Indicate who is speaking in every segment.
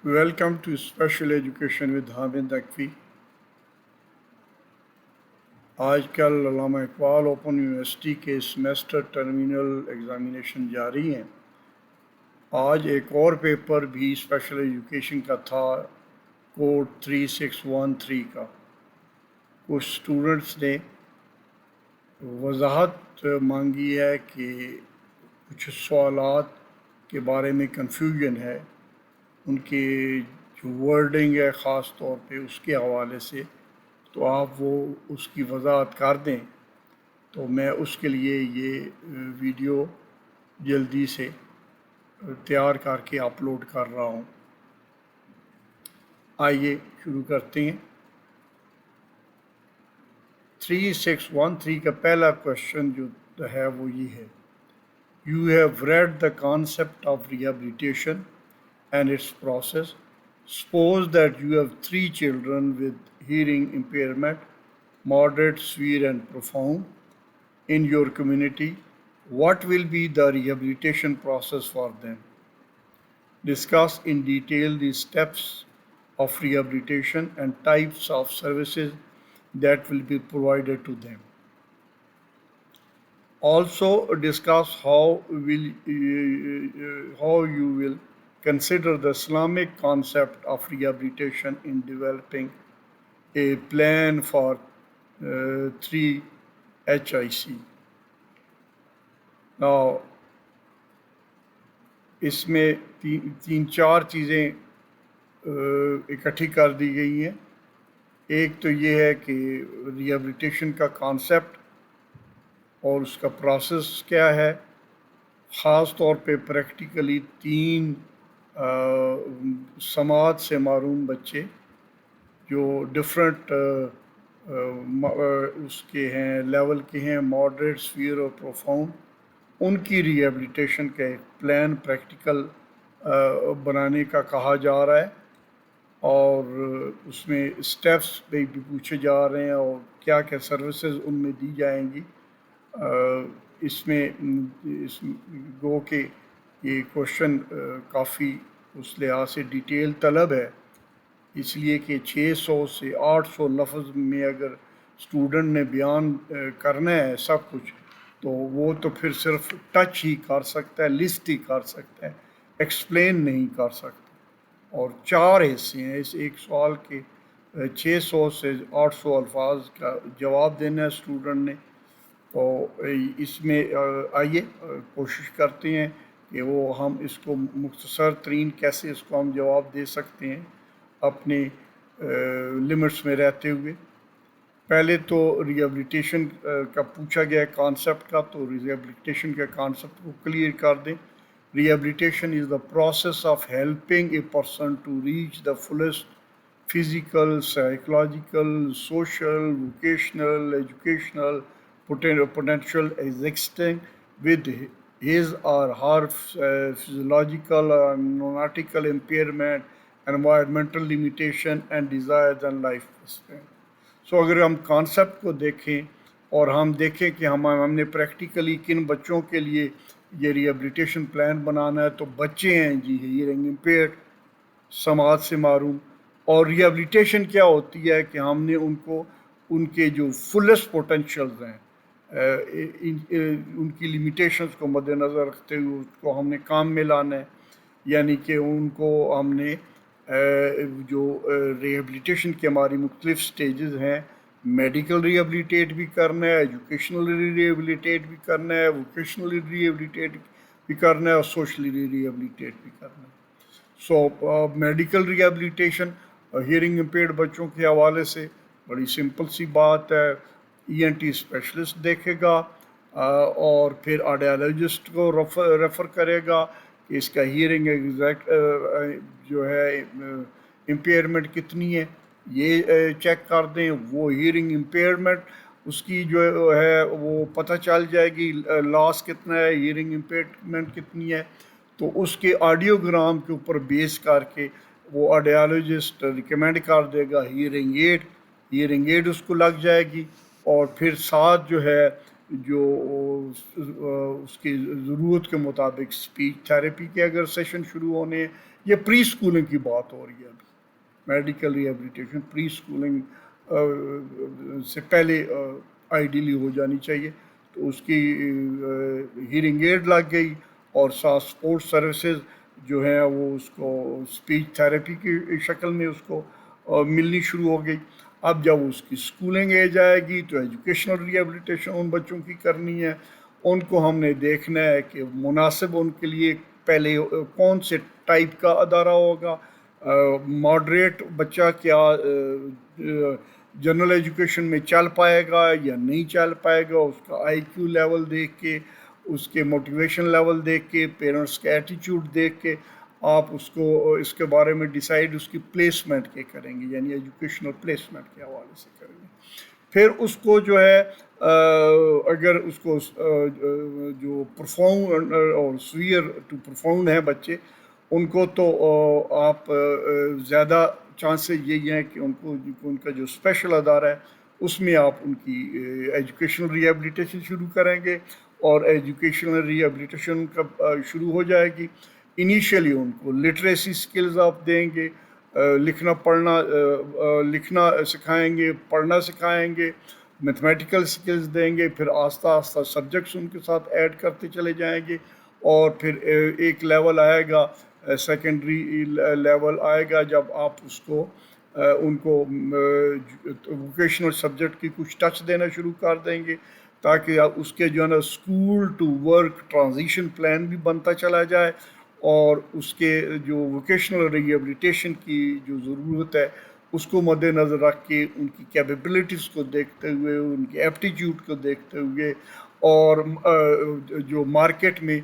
Speaker 1: Welcome to special education with Hamid Naqvi. آج کل Allama Iqbal open university کے سیمیسٹر ٹرمینل ایگزامینیشن جاری ہیں۔ آج ایک اور پیپر بھی اسپیشل ایجوکیشن کا تھا، کوڈ 3613 کا۔ کچھ اسٹوڈنٹس نے وضاحت مانگی ہے کہ کچھ سوالات کے بارے میں کنفیوژن ہے، ان کے جو ورڈنگ ہے خاص طور پہ اس کے حوالے سے، تو آپ وہ اس کی وضاحت کر دیں، تو میں اس کے لیے یہ ویڈیو جلدی سے تیار کر کے اپلوڈ کر رہا ہوں۔ آئیے شروع کرتے ہیں۔ 3613 کا پہلا کوشچن جو ہے وہ یہ ہے: You have read the concept of rehabilitation and its process. Suppose that you have 3 children with hearing impairment, moderate, severe, and profound, in your community. What will be the rehabilitation process for them? Discuss in detail the steps of rehabilitation and types of services that will be provided to them. Also discuss how you will consider the Islamic concept of rehabilitation in developing a plan for 3 HIC. Now, اس میں تین چار چیزیں اکٹھی کر دی گئی ہیں۔ ایک تو یہ ہے کہ ریہیبلیٹیشن کا کانسیپٹ اور اس کا پروسیس کیا ہے، خاص طور پہ پریکٹیکلی 3 سماعت سے معروم بچے جو ڈفرینٹ اس کے ہیں، لیول کے ہیں، ماڈریٹ، سویئر اور پروفاؤنڈ، ان کی ریہیبلیٹیشن کا ایک پلان پریکٹیکل بنانے کا کہا جا رہا ہے، اور اس میں اسٹیپس بھی پوچھے جا رہے ہیں اور کیا کیا سروسز ان میں دی جائیں گی۔ اس میں گو کہ یہ کوشچن کافی اس لحاظ سے ڈیٹیل طلب ہے، اس لیے کہ 600 سے 800 لفظ میں اگر اسٹوڈنٹ نے بیان کرنا ہے سب کچھ، تو وہ تو پھر صرف ٹچ ہی کر سکتا ہے، لسٹ ہی کر سکتا ہے، ایکسپلین نہیں کر سکتا۔ اور 4 حصے ہیں اس ایک سوال کے، 600 سے 800 الفاظ کا جواب دینا ہے اسٹوڈنٹ نے۔ تو اس میں آئیے کوشش کرتے ہیں کہ وہ ہم اس کو مختصر ترین کیسے اس کو ہم جواب دے سکتے ہیں اپنے لمٹس میں رہتے ہوئے۔ پہلے تو ریہیبلیٹیشن کا پوچھا گیا کانسیپٹ کا، تو ریہیبلیٹیشن کے کانسیپٹ کو کلیئر کر دیں۔ Rehabilitation is the process of helping a person to reach the fullest physical, psychological, social, vocational, educational potential existing with his or her physiological or neurological impairment, environmental limitation and desires and life span. سو اگر ہم concept کو دیکھیں اور ہم دیکھیں کہ ہم نے پریکٹیکلی کن بچوں کے لیے یہ ریہیبلیٹیشن پلان بنانا ہے، تو بچے ہیں جی ہیئرنگ امپیئرڈ، سماعت سے معروم، اور ریہیبلیٹیشن کیا ہوتی ہے کہ ہم نے ان کو ان کے جو فلسٹ پوٹینشیلز ہیں، ان کی لمیٹیشنز کو مد نظر رکھتے ہوئے اس کو ہم نے کام میں لانا ہے، یعنی کہ ان کو ہم نے جو ریہیبلیٹیشن کی ہماری مختلف سٹیجز ہیں، میڈیکل ریہیبلیٹیٹ بھی کرنا ہے، ایجوکیشنل ریہیبلیٹیٹ بھی کرنا ہے، ووکیشنل ریہیبلیٹیٹ بھی کرنا ہے، اور سوشلی ریہیبلیٹیٹ بھی کرنا ہے۔ So medical rehabilitation hearing impaired بچوں کے حوالے سے بڑی سمپل سی بات ہے، ENT اسپیشلسٹ دیکھے گا اور پھر آڈیالوجسٹ کو ریفر کرے گا کہ اس کا ہیئرنگ ایگزیکٹ جو ہے امپیئرمنٹ کتنی ہے یہ چیک کر دیں۔ وہ ہیئرنگ امپیئرمنٹ اس کی جو ہے وہ پتہ چل جائے گی، لاس کتنا ہے، ہیئرنگ امپیئرمنٹ کتنی ہے، تو اس کے آڈیوگرام کے اوپر بیس کر کے وہ آڈیالوجسٹ ریکمینڈ کر دے گا ہیئرنگ ایڈ اس کو لگ جائے گی، اور پھر ساتھ جو ہے جو اس کی ضرورت کے مطابق اسپیچ تھیراپی کے اگر سیشن شروع ہونے یہ پری اسکولنگ کی بات ہو رہی ہے ابھی. میڈیکل ریہیبلیٹیشن پری اسکولنگ سے پہلے آئیڈیلی ہو جانی چاہیے. تو اس کی ہیرنگ ایڈ لگ گئی اور ساتھ سپورٹ سروسز جو ہیں وہ اس کو اسپیچ تھراپی کی شکل میں اس کو ملنی شروع ہو گئی. اب جب اس کی اسکولنگ ایج آئے گی تو ایجوکیشنل ریہیبلیٹیشن ان بچوں کی کرنی ہے. ان کو ہم نے دیکھنا ہے کہ مناسب ان کے لیے پہلے کون سے ٹائپ کا ادارہ ہوگا. ماڈریٹ بچہ کیا جنرل ایجوکیشن میں چل پائے گا یا نہیں چل پائے گا. اس کا آئی کیو لیول دیکھ کے، اس کے موٹیویشن لیول دیکھ کے، پیرنٹس کے ایٹیچیوڈ دیکھ کے آپ اس کو اس کے بارے میں ڈیسائیڈ اس کی پلیسمنٹ کے کریں گے، یعنی ایجوکیشنل پلیسمنٹ کے حوالے سے کریں گے. پھر اس کو جو ہے اگر اس کو جو پرفارم اور سویئر ٹو پرفارم ہیں بچے، ان کو تو آپ زیادہ چانسز یہی ہیں کہ ان کا جو اسپیشل ادارہ ہے اس میں آپ ان کی ایجوکیشنل ریہیبلیٹیشن شروع کریں گے. اور ایجوکیشنل ریہیبلیٹیشن کب شروع ہو جائے گی؟ انیشیلی ان کو لٹریسی سکلز آپ دیں گے، لکھنا سکھائیں گے، پڑھنا سکھائیں گے، میتھمیٹیکل سکلز دیں گے. پھر آہستہ آہستہ سبجیکٹس ان کے ساتھ ایڈ کرتے چلے جائیں گے. اور پھر ایک لیول آئے گا، سیکنڈری لیول آئے گا، جب آپ اس کو ان کو ووکیشنل سبجیکٹ کی کچھ ٹچ دینا شروع کر دیں گے، تاکہ اس کے جو ہے نا school to work transition plan بھی بنتا چلا جائے. اور اس کے جو ووکیشنل ریہیبلیٹیشن کی جو ضرورت ہے اس کو مد نظر رکھ کے ان کی کیپیبلٹیز کو دیکھتے ہوئے، ان کی ایپٹیچیوڈ کو دیکھتے ہوئے، اور جو مارکیٹ میں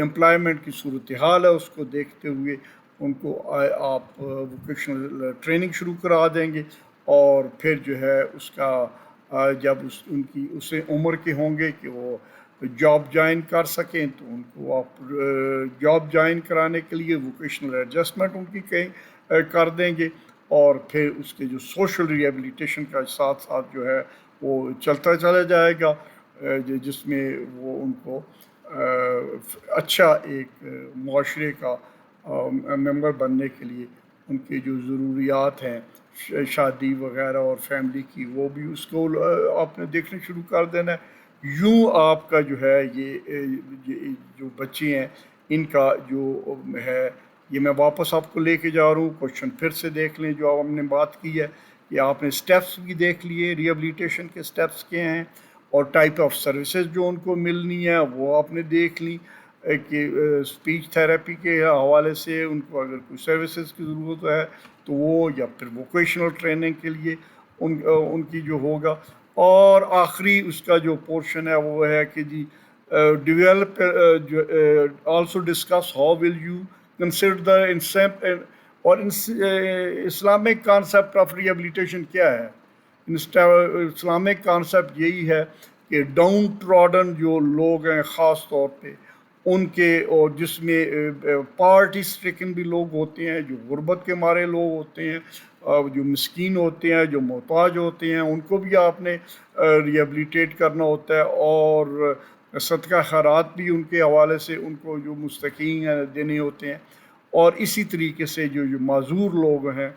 Speaker 1: امپلائمنٹ کی صورتحال ہے اس کو دیکھتے ہوئے ان کو آپ ووکیشنل ٹریننگ شروع کرا دیں گے. اور پھر جو ہے اس کا جب ان کی اسے عمر کے ہوں گے کہ وہ جاب جوائن کر سکیں، تو ان کو آپ جاب جوائن کرانے کے لیے ووکیشنل ایڈجسٹمنٹ ان کی کہیں کر دیں گے. اور پھر اس کے جو سوشل ریہیبلیٹیشن کا ساتھ ساتھ جو ہے وہ چلتا چلا جائے گا، جس میں وہ ان کو اچھا ایک معاشرے کا ممبر بننے کے لیے ان کی جو ضروریات ہیں شادی وغیرہ اور فیملی کی، وہ بھی اس کو آپ نے دیکھنا شروع کر دینا ہے. یوں آپ کا جو ہے یہ جو بچے ہیں ان کا جو ہے، یہ میں واپس آپ کو لے کے جا رہا ہوں. کوشچن پھر سے دیکھ لیں جو ہم نے بات کی ہے کہ آپ نے سٹیپس بھی دیکھ لیے، ریہیبلیٹیشن کے سٹیپس کیا ہیں، اور ٹائپ آف سروسز جو ان کو ملنی ہے وہ آپ نے دیکھ لی کہ اسپیچ تھراپی کے حوالے سے ان کو اگر کوئی سروسز کی ضرورت ہے تو وہ، یا پھر ووکیشنل ٹریننگ کے لیے ان کی جو ہوگا. اور آخری اس کا جو پورشن ہے وہ ہے کہ جی develop also discuss how will you consider the اور اسلامک کانسیپٹ آف ریہیبلیٹیشن کیا ہے. اسلامک کانسیپٹ یہی ہے کہ ڈاؤن ٹراڈن جو لوگ ہیں خاص طور پہ ان کے، اور جس میں پارٹی اسٹرکن بھی لوگ ہوتے ہیں، جو غربت کے مارے لوگ ہوتے ہیں، جو مسکین ہوتے ہیں، جو محتاج ہوتے ہیں، ان کو بھی آپ نے ریہیبلیٹیٹ کرنا ہوتا ہے. اور صدقہ خیرات بھی ان کے حوالے سے ان کو جو مستحقین ہیں دینے ہوتے ہیں. اور اسی طریقے سے جو معذور لوگ ہیں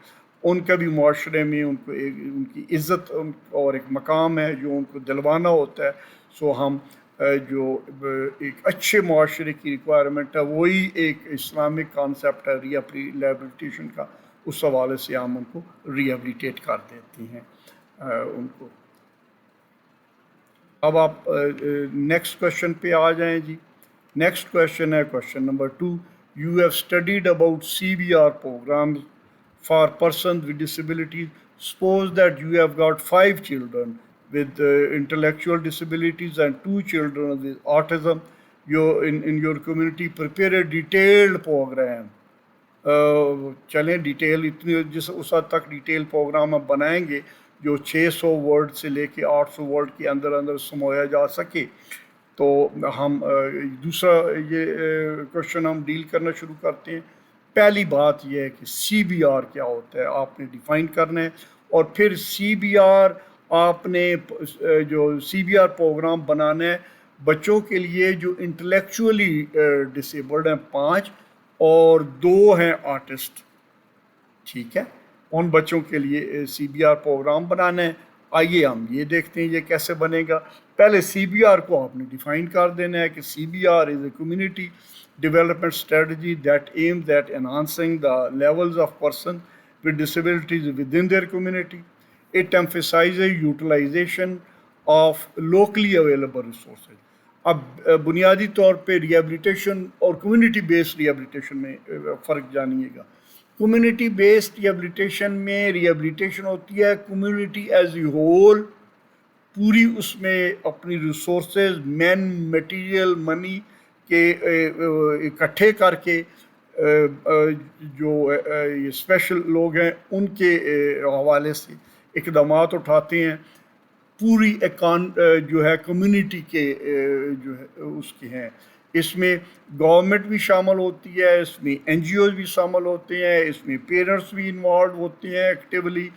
Speaker 1: ان کا بھی معاشرے میں ان کو ان کی عزت اور ایک مقام ہے جو ان کو دلوانا ہوتا ہے. سو ہم جو ایک اچھے معاشرے کی ریکوائرمنٹ ہے وہی ایک اسلامک کانسیپٹ ہے ریہیبلیٹیشن کا، اس حوالے سے ہم ان کو ریہیبلیٹیٹ کر دیتے ہیں ان کو. اب آپ نیکسٹ کوشچن پہ آ جائیں جی. نیکسٹ کوشچن ہے question number 2. You have studied about CBR programs for persons with disabilities. Suppose that you have got 5 children with intellectual disabilities and 2 children with autism. In your community, prepare a detailed program. چلیں detail اتنی اس حد تک detail programme ہم بنائیں گے جو 600 word سے لے کے 800 ورڈ کے اندر سمویا جا سکے. تو ہم دوسرا یہ کوشچن ہم ڈیل کرنا شروع کرتے ہیں. پہلی بات یہ ہے کہ سی بی آر کیا ہوتا ہے آپ نے ڈیفائن کرنا ہے. اور پھر سی بی آر آپ نے جو سی بی آر پروگرام بنانا ہے بچوں کے لیے جو انٹلیکچولی ڈسیبلڈ ہیں 5، اور 2 ہیں آرٹسٹ. ٹھیک ہے, ان بچوں کے لیے سی بی آر پروگرام بنانا ہے. آئیے ہم یہ دیکھتے ہیں یہ کیسے بنے گا. پہلے سی بی آر کو آپ نے ڈیفائن کر دینا ہے کہ C B R is a community development strategy that aims at enhancing the levels of person with disabilities with in their community. It emphasizes utilization of locally available resources. اب بنیادی طور پہ ریہیبلیٹیشن اور community based rehabilitation میں فرق جانیے گا. Community based rehabilitation میں rehabilitation ہوتی ہے کمیونٹی ایز اے ہول, پوری اس میں اپنی ریسورسز مین میٹیریل منی کے اکٹھے کر کے جو یہ اسپیشل لوگ ہیں ان کے حوالے سے اقدامات اٹھاتے ہیں. پوری جو ہے کمیونٹی کے جو ہے اس کے ہیں. اس میں گورنمنٹ بھی شامل ہوتی ہے, اس میں این جی اوز بھی شامل ہوتے ہیں, اس میں پیرنٹس بھی انوالو ہوتے ہیں ایکٹیولی,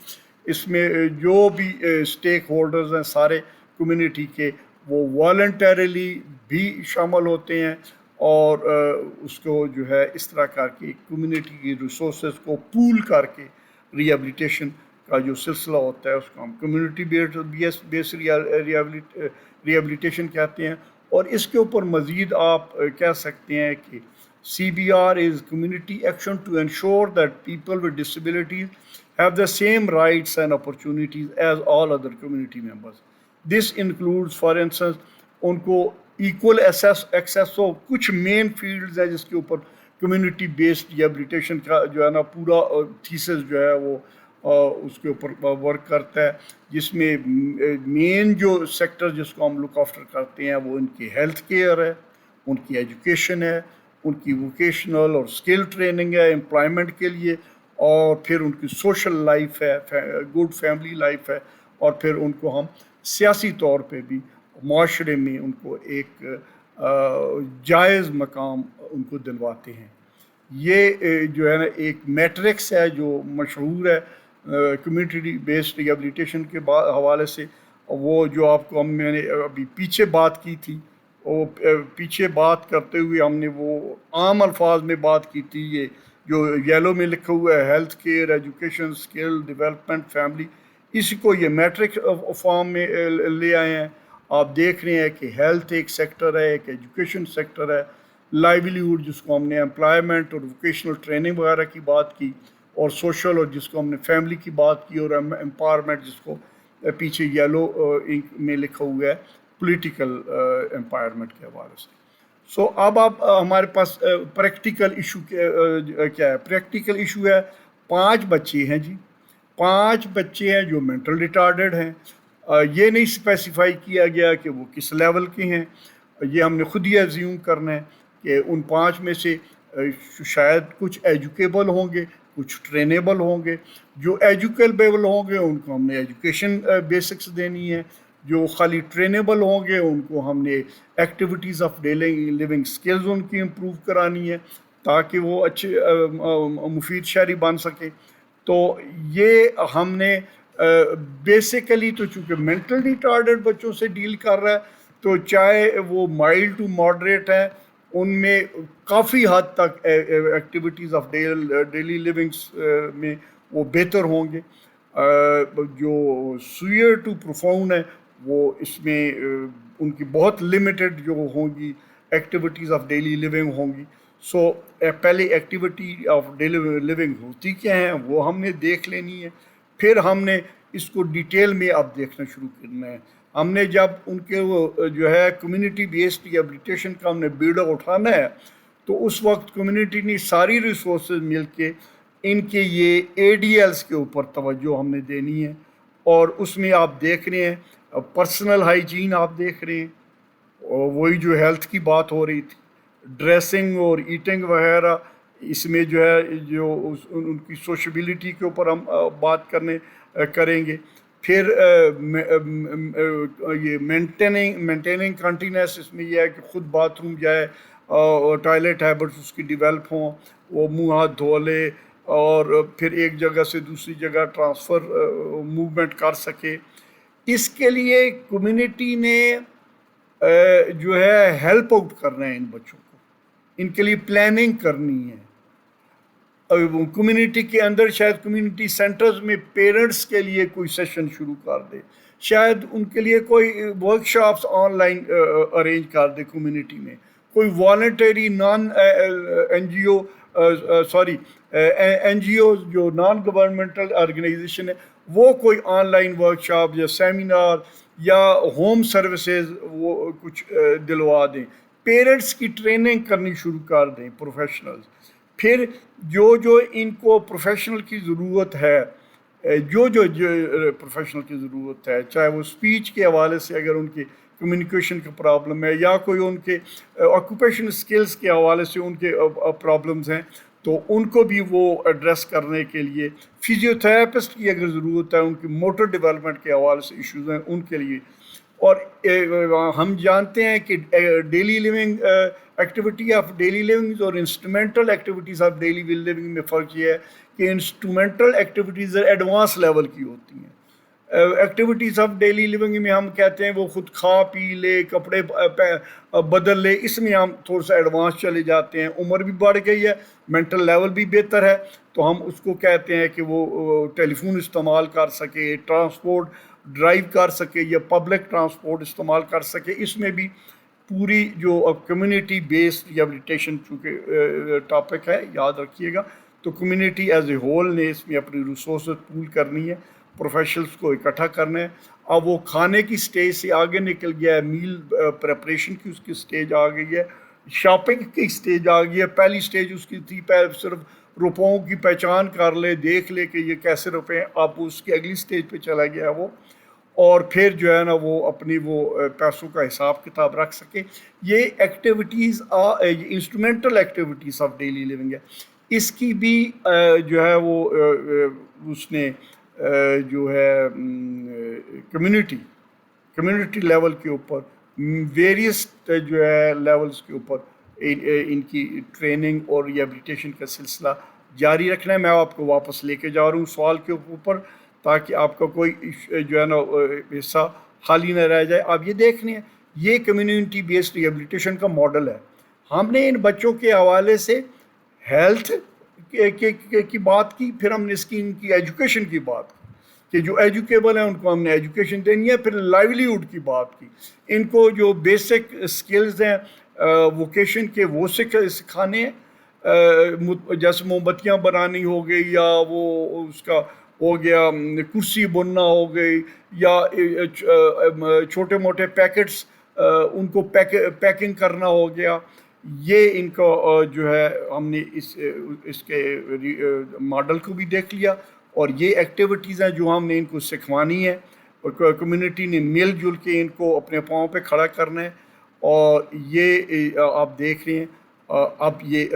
Speaker 1: اس میں جو بھی اسٹیک ہولڈرز ہیں سارے کمیونٹی کے وہ والنٹریلی بھی شامل ہوتے ہیں. اور اس کو جو ہے اس طرح کر کے کمیونٹی کی ریسورسز کو پول کر کے ریہیبلیٹیشن کا جو سلسلہ ہوتا ہے اس کو ہم کمیونٹی بیس ریہیبلیٹیشن کہتے ہیں. اور اس کے اوپر مزید آپ کہہ سکتے ہیں کہ C B R is community action to ensure that people with disabilities have the same rights and opportunities as all other community members. This includes, for instance, ان کو equal access ہو. کچھ مین فیلڈز ہیں جس کے اوپر کمیونٹی بیسڈ ریہیبلیٹیشن کا جو ہے نا پورا تھیسس جو ہے وہ اس کے اوپر ورک کرتا ہے, جس میں مین جو سیکٹر جس کو ہم لک آفٹر کرتے ہیں وہ ان کی ہیلتھ کیئر ہے, ان کی ایجوکیشن ہے, ان کی ووکیشنل اور اسکل ٹریننگ ہے امپلائمنٹ کے لیے, اور پھر ان کی سوشل لائف ہے, گڈ فیملی لائف ہے, اور پھر ان کو ہم سیاسی طور پہ بھی معاشرے میں ان کو ایک جائز مقام ان کو دلواتے ہیں. یہ جو ہے نا ایک میٹرکس ہے جو مشہور ہے کمیونٹی بیسڈ ریہیبلیٹیشن کے حوالے سے. وہ جو آپ کو میں نے ابھی پیچھے بات کی تھی, وہ پیچھے بات کرتے ہوئے ہم نے وہ عام الفاظ میں بات کی تھی, یہ جو یلو میں لکھا ہوا ہے health care, education, skill development, family, اسی کو یہ میٹرک فارم میں لے آئے ہیں. آپ دیکھ رہے ہیں کہ ہیلتھ ایک سیکٹر ہے, ایک ایجوکیشن سیکٹر ہے, لائیولیہوڈ جس کو ہم نے امپلائمنٹ اور ووکیشنل ٹریننگ وغیرہ کی بات کی, اور سوشل اور جس کو ہم نے فیملی کی بات کی, اور امپاورمنٹ جس کو پیچھے یلو میں لکھا ہوا ہے پولیٹیکل امپاورمنٹ کے حوالے سے. سو اب آپ ہمارے پاس پریکٹیکل ایشو کیا ہے. پریکٹیکل ایشو ہے 5 بچے ہیں جی, 5 بچے ہیں جو مینٹل ریٹارڈڈ ہیں. یہ نہیں اسپیسیفائی کیا گیا کہ وہ کس لیول کے ہیں, یہ ہم نے خود ہی ایزیوم کرنا ہے کہ ان 5 میں سے شاید کچھ ایجوکیبل ہوں گے, کچھ ٹرینیبل ہوں گے. جو ایجوکیبل ہوں گے ان کو ہم نے ایجوکیشن بیسکس دینی ہے, جو خالی ٹرینیبل ہوں گے ان کو ہم نے activities of daily living skills ان کی امپروو کرانی ہے تاکہ وہ اچھے مفید شہری بن سکے. تو یہ ہم نے بیسیکلی تو چونکہ مینٹل ریٹارڈڈ بچوں سے ڈیل کر رہا ہے, تو چاہے وہ مائلڈ ٹو ماڈریٹ ہیں ان میں کافی حد تک ایکٹیویٹیز آف ڈیلی لیونگس میں وہ بہتر ہوں گے. جو سویئر ٹو پروفاؤنڈ ہیں وہ اس میں ان کی بہت لمیٹڈ جو ہوں گی ایکٹیویٹیز آف ڈیلی لیونگ ہوں گی. سو پہلے ایکٹیویٹی آف ڈیلی لیونگ ہوتی کیا ہیں وہ ہم نے دیکھ لینی ہے, پھر ہم نے اس کو ڈیٹیل میں اب دیکھنا شروع کرنا ہے. ہم نے جب ان کے وہ جو ہے کمیونٹی بیسڈ ریہیبلیٹیشن کا ہم نے بیڑا اٹھانا ہے, تو اس وقت کمیونٹی نے ساری ریسورسز مل کے ان کے یہ اے ڈی ایلس کے اوپر توجہ ہم نے دینی ہے. اور اس میں آپ دیکھ رہے ہیں پرسنل ہائیجین, آپ دیکھ رہے ہیں وہی جو ہیلتھ کی بات ہو رہی تھی, ڈریسنگ اور ایٹنگ وغیرہ, اس میں جو ہے جو ان کی سوشیبلٹی کے اوپر ہم بات کریں گے. پھر یہ مینٹیننگ کنٹینیوس, اس میں یہ ہے کہ خود باتھ روم جائے, ٹوائلٹ ہیبٹس اس کی ڈیولپ ہوں, وہ منہ ہاتھ دھو لے, اور پھر ایک جگہ سے دوسری جگہ ٹرانسفر موومنٹ کر سکے. اس کے لیے کمیونٹی نے جو ہے ہیلپ آؤٹ کرنا ہے ان بچوں کو, ان کے لیے پلاننگ کرنی ہے, کمیونٹی کے اندر شاید کمیونٹی سینٹرز میں پیرنٹس کے لیے کوئی سیشن شروع کر دے, شاید ان کے لیے کوئی work shops on line arrange کر دے کمیونٹی میں, کوئی voluntary naan N G O N G Os جو نان گورنمنٹل آرگنائزیشن ہے وہ کوئی آن لائن ورک شاپ یا سیمینار یا ہوم سروسز وہ کچھ دلوا دیں, پیرنٹس کی ٹریننگ کرنی شروع کر دیں پروفیشنلز. پھر جو ان کو پروفیشنل کی ضرورت ہے, جو پروفیشنل کی ضرورت ہے, چاہے وہ اسپیچ کے حوالے سے اگر ان کی کمیونیکیشن کا پرابلم ہے یا کوئی ان کے آکوپیشن اسکلز کے حوالے سے ان کے پرابلمز ہیں, تو ان کو بھی وہ ایڈریس کرنے کے لیے فزیو تھراپسٹ کی اگر ضرورت ہے, ان کی موٹر ڈیولپمنٹ کے حوالے سے ایشوز ہیں ان کے لیے. اور ہم جانتے ہیں کہ daily living activity of daily living اور instrumental activities of daily living میں فرق یہ ہے کہ انسٹرومنٹل ایکٹیویٹیز ایڈوانس لیول کی ہوتی ہیں. ایکٹیویٹیز آف ڈیلی لیونگ میں ہم کہتے ہیں وہ خود کھا پی لے, کپڑے بدل لے, اس میں ہم تھوڑا سا ایڈوانس چلے جاتے ہیں, عمر بھی بڑھ گئی ہے, مینٹل لیول بھی بہتر ہے, تو ہم اس کو کہتے ہیں کہ وہ ٹیلی فون استعمال کر سکے, ٹرانسپورٹ ڈرائیو کر سکے یا پبلک ٹرانسپورٹ استعمال کر سکے. اس میں بھی پوری جو کمیونٹی بیسڈ ریہیبلیٹیشن چونکہ ٹاپک ہے یاد رکھیے گا, تو کمیونٹی ایز اے ہول نے اس میں اپنی ریسورسز پول کرنی ہے, پروفیشنلز کو اکٹھا کرنا ہے. اب وہ کھانے کی سٹیج سے آگے نکل گیا ہے, میل پریپریشن کی اس کی سٹیج آ گئی ہے, شاپنگ کی سٹیج آ گئی ہے. پہلی سٹیج اس کی تھی صرف روپوں کی پہچان کر لے, دیکھ لے کہ یہ کیسے روپے ہیں, اب اس کی اگلی سٹیج پہ چلا گیا ہے وہ, اور پھر جو ہے نا وہ اپنی وہ پیسوں کا حساب کتاب رکھ سکے. یہ activities instrumental activities of daily living ہے. اس کی بھی جو ہے وہ اس نے جو ہے کمیونٹی لیول کے اوپر ویریس جو ہے لیولز کے اوپر ان کی ٹریننگ اور ریہیبلیٹیشن کا سلسلہ جاری رکھنا ہے. میں آپ کو واپس لے کے جا رہا ہوں سوال کے اوپر تاکہ آپ کا کوئی جو ہے نا حصہ خالی نہ رہ جائے. آپ یہ دیکھنے ہیں یہ کمیونٹی بیسڈ ریہیبلیٹیشن کا ماڈل ہے. ہم نے ان بچوں کے حوالے سے ہیلتھ کی بات کی, پھر ہم نے ان کی ایجوکیشن کی بات کی کہ جو ایجوکیبل ہیں ان کو ہم نے ایجوکیشن دینی ہے, پھر لائیولیہوڈ کی بات کی, ان کو جو بیسک اسکلز ہیں ووکیشن کے وہ سکھانے ہیں, جیسے موم بتیاں بنانی ہو گئی یا وہ اس کا ہو گیا کرسی بننا ہو گئی یا چھوٹے موٹے پیکٹس ان کو پیکنگ کرنا ہو گیا. یہ ان کا جو ہے ہم نے اس کے ماڈل کو بھی دیکھ لیا, اور یہ ایکٹیویٹیز ہیں جو ہم نے ان کو سکھوانی ہے, اور کمیونٹی نے مل جل کے ان کو اپنے پاؤں پہ کھڑا کرنا ہے. اور یہ آپ دیکھ رہے ہیں اب یہ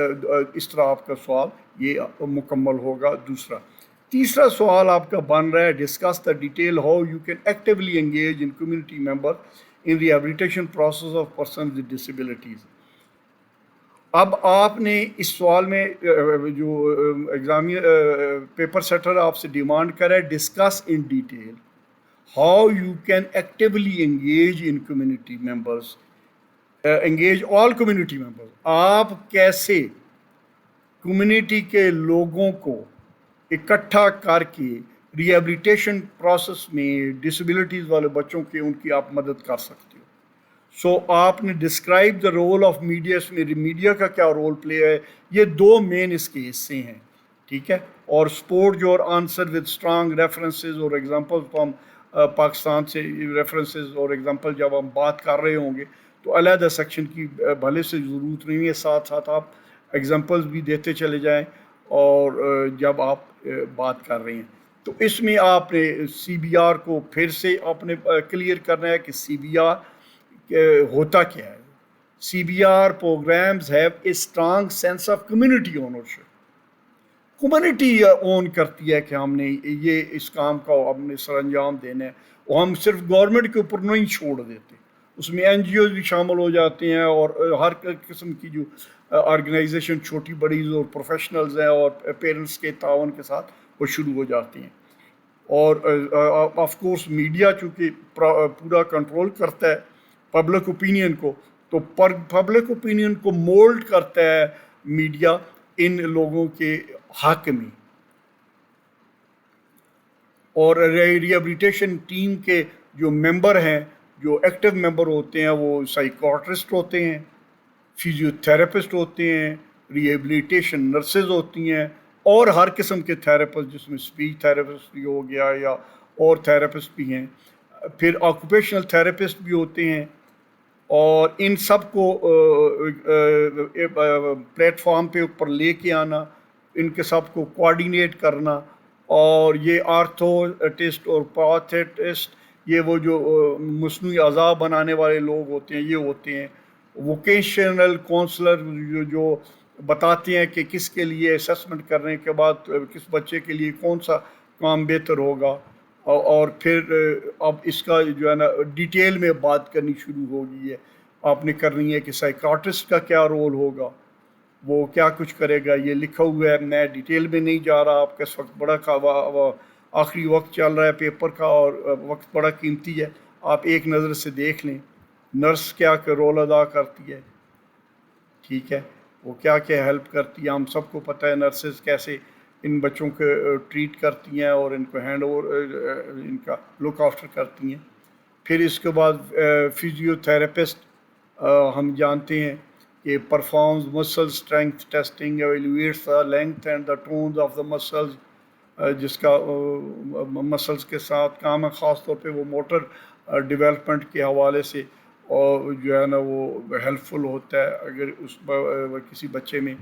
Speaker 1: اس طرح آپ کا سوال یہ مکمل ہوگا. تیسرا سوال آپ کا بن رہا ہے discuss the detail how you can actually engage in community member in rehabilitation process of person with disabilities. اب آپ نے اس سوال میں جو ایگزامی پیپر سیٹر آپ سے ڈیمانڈ کرے discuss in detail how you can actually engage in community members, engage all community members. آپ کیسے کمیونٹی کے لوگوں کو اکٹھا کر کے ریہیبلیٹیشن پروسیس میں ڈسیبلٹیز والے بچوں کے ان کی آپ مدد کر سکتے ہو. سو آپ نے describe the role of media, اس میں میڈیا کا کیا رول پلے ہے, یہ دو مین اس کے حصے ہیں, ٹھیک ہے. اور سپورٹ جو اور آنسر ود اسٹرانگ ریفرنسز اور ایگزامپل, تو ہم پاکستان سے ریفرنسز اور ایگزامپل جب ہم بات کر رہے ہوں گے تو علیحدہ سیکشن کی بھلے سے ضرورت نہیں ہے, ساتھ ساتھ آپ ایگزامپلز بھی دیتے چلے جائیں. اور جب آپ بات کر رہے ہیں تو اس میں آپ نے سی بی آر کو پھر سے آپ نے کلیئر کرنا ہے کہ سی بی آر ہوتا کیا ہے. C B R programs have a strong sense of community ownership. Community own کرتی ہے کہ ہم نے یہ اس کام کا ہم نے سر انجام دینا ہے, اور ہم صرف گورنمنٹ کے اوپر نہیں چھوڑ دیتے, اس میں این جی اوز بھی شامل ہو جاتے ہیں, اور ہر قسم کی جو آرگنائزیشن چھوٹی بڑی جو پروفیشنلز ہیں اور پیرنٹس کے تعاون کے ساتھ وہ شروع ہو جاتی ہیں. اور آف کورس میڈیا چونکہ پورا کنٹرول کرتا ہے پبلک اوپینین کو, تو پبلک اوپینین کو مولڈ کرتا ہے میڈیا, ان لوگوں کے حق میں. اور ریہیبلیٹیشن ٹیم کے جو ممبر ہیں، جو ایکٹیو ممبر ہوتے ہیں، وہ سائیکاٹرسٹ ہوتے ہیں، فزیو تھراپسٹ ہوتے ہیں، ریہیبلیٹیشن نرسز ہوتی ہیں، اور ہر قسم کے تھراپسٹ، جس میں اسپیچ تھراپسٹ بھی ہو گیا یا اور تھراپسٹ بھی ہیں. پھر آکوپیشنل تھراپسٹ بھی ہوتے ہیں. اور ان سب کو پلیٹ فارم پہ اوپر لے کے آنا، ان کے سب کو کوآرڈینیٹ کرنا. اور یہ آرتھوٹسٹ اور پاتھسٹ، یہ وہ جو مصنوعی اعضاء بنانے والے لوگ ہوتے ہیں، یہ ہوتے ہیں ووکیشنل کونسلر، جو بتاتے ہیں کہ کس کے لیے اسیسمنٹ کرنے کے بعد کس بچے کے لیے کون سا کام بہتر ہوگا. اور پھر اب اس کا جو ہے نا ڈیٹیل میں بات کرنی شروع ہو گئی ہے. آپ نے کرنی ہے کہ سائیکاٹرسٹ کا کیا رول ہوگا، وہ کیا کچھ کرے گا. یہ لکھا ہوا ہے، میں ڈیٹیل میں نہیں جا رہا. آپ کا اس وقت بڑا آخری وقت چل رہا ہے پیپر کا، اور وقت بڑا قیمتی ہے. آپ ایک نظر سے دیکھ لیں نرس کیا رول ادا کرتی ہے. ٹھیک ہے، وہ کیا کیا ہیلپ کرتی ہے. ہم سب کو پتہ ہے نرسز کیسے ان بچوں کو ٹریٹ کرتی ہیں اور ان کو ہینڈ اوور، ان کا لک آفٹر کرتی ہیں. پھر اس کے بعد فزیو تھراپسٹ ہم جانتے ہیں کہ پرفارمز مسل strength testing, evaluates the length and the ٹونز of the muscles, جس کا مسلز کے ساتھ کام ہے. خاص طور پہ وہ موٹر ڈیولپمنٹ کے حوالے سے، اور جو ہے نا وہ ہیلپ فل ہوتا ہے اگر اس کسی بچے میں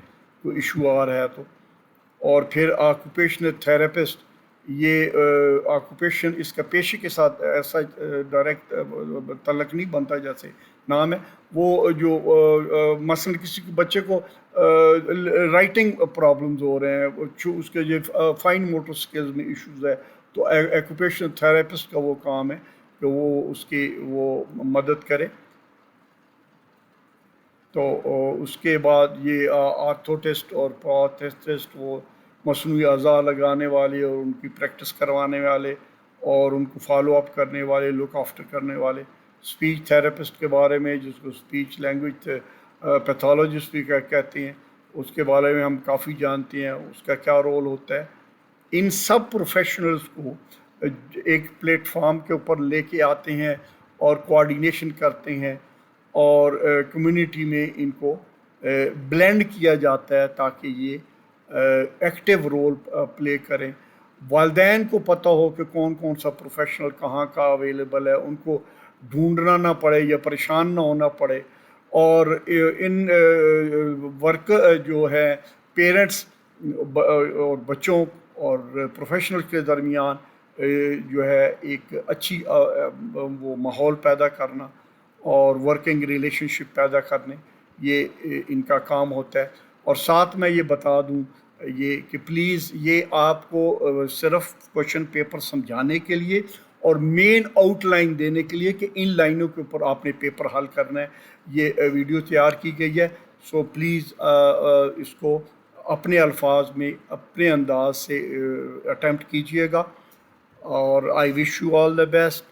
Speaker 1: کوئی ایشو آ رہا ہے تو. اور پھر آکوپیشنل تھراپسٹ، یہ آکوپیشن اس کا پیشے کے ساتھ ایسا ڈائریکٹ تعلق نہیں بنتا جیسے نام ہے. وہ جو مثلاً کسی بچے کو رائٹنگ پرابلمز ہو رہے ہیں، اس کے جو فائن موٹر سکلز میں ایشوز ہے، تو آکوپیشنل تھراپسٹ کا وہ کام ہے کہ وہ اس کی وہ مدد کرے. تو اس کے بعد یہ آرتھوٹسٹ اور پاتھسٹ، وہ مصنوعی اعضاء لگانے والے اور ان کی پریکٹس کروانے والے اور ان کو فالو اپ کرنے والے، لک آفٹر کرنے والے. اسپیچ تھراپسٹ کے بارے میں، جس کو اسپیچ لینگویج پیتھولوجسٹ بھی کہتے ہیں، اس کے بارے میں ہم کافی جانتے ہیں، اس کا کیا رول ہوتا ہے. ان سب پروفیشنلز کو ایک پلیٹ فارم کے اوپر لے کے آتے ہیں اور کوآرڈینیشن کرتے ہیں، اور کمیونٹی میں ان کو بلینڈ کیا جاتا ہے تاکہ یہ ایکٹیو رول پلے کریں. والدین کو پتہ ہو کہ کون کون سا پروفیشنل کہاں کا اویلیبل ہے، ان کو ڈھونڈنا نہ پڑے یا پریشان نہ ہونا پڑے. اور ان ورک جو ہے پیرنٹس اور بچوں اور پروفیشنل کے درمیان جو ہے ایک اچھی وہ ماحول پیدا کرنا اور ورکنگ ریلیشن شپ پیدا کرنے، یہ ان کا کام ہوتا ہے. اور ساتھ میں یہ بتا دوں یہ کہ پلیز یہ آپ کو صرف کوشچن پیپر سمجھانے کے لیے اور مین آؤٹ لائن دینے کے لیے کہ ان لائنوں کے اوپر آپ نے پیپر حل کرنا ہے، یہ ویڈیو تیار کی گئی ہے. سو پلیز اس کو اپنے الفاظ میں اپنے انداز سے اٹیمپٹ کیجئے گا. اور آئی wish you all the best.